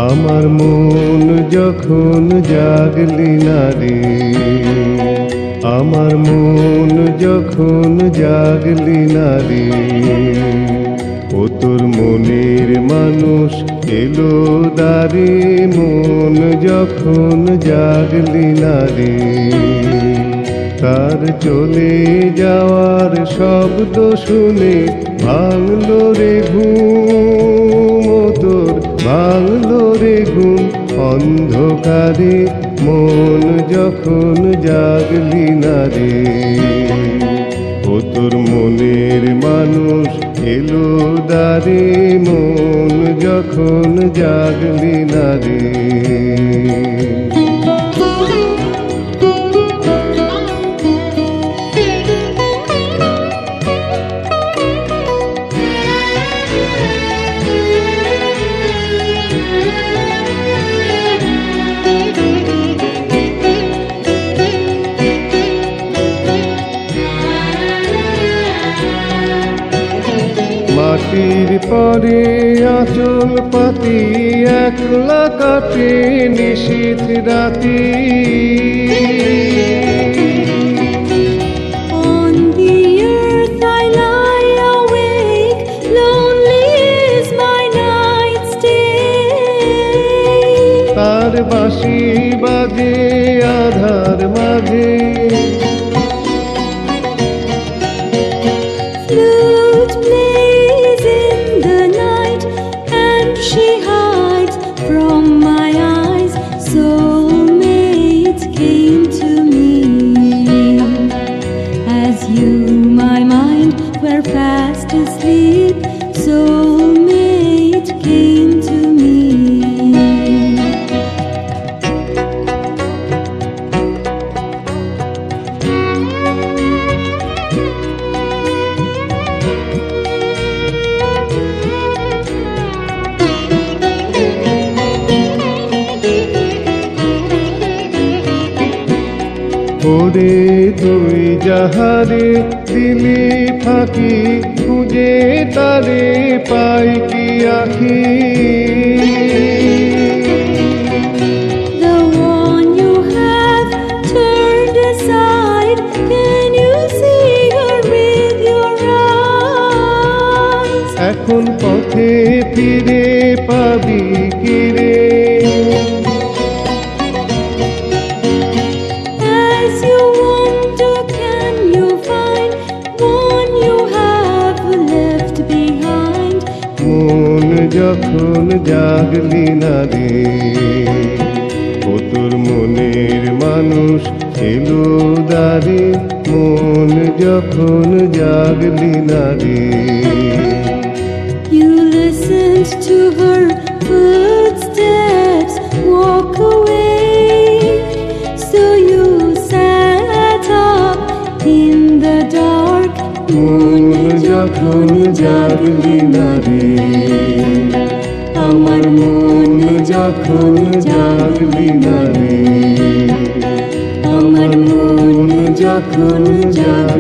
আমার মন যখন জাগলি না রে, আমার মন যখন জাগলি না রে, ও তোর মনের মানুষ এলো দারে, মন যখন জাগলি না রে। তার চলে যাওয়ার শব্দ শুনে ভাঙলো রে ঘুম, ও তোর ভাঙলো রে ঘুম অন্ধকারে, মন যখন জাগলি না রে। ও তোর মনের মানুষ এলো দারে, মন যখন জাগলি না রে। মাটির পরে আঁচল পাতি একলা কাটে নিশীথ রাতি, On the earth I lie awake, lonely is my night stay. তার বাঁশি বাজে আধার মাঝে, Flute plays in the night and she hides from my eyes. Soulmate came to me as you, my mind, were fast asleep. Soulmate came to me. ওরে তুই যাহারে দিলি ফাঁকি, খুঁজে তারে পাই কি আখি। The one you have turned aside, can you see her with your eyes? এখন পথে ফিরে পাবি কি রে, As you wander, can you find one you have left behind? মন যখন জাগলি না রে, ও তোর মনের মানুষ এলো দারে, মন যখন জাগলি না রে। You listened to her footsteps walk away, so you sat up in the dark. মন যখন জাগলি না রে, আমার মন যখন জাগলি না রে, আমার মন যখন জাগলি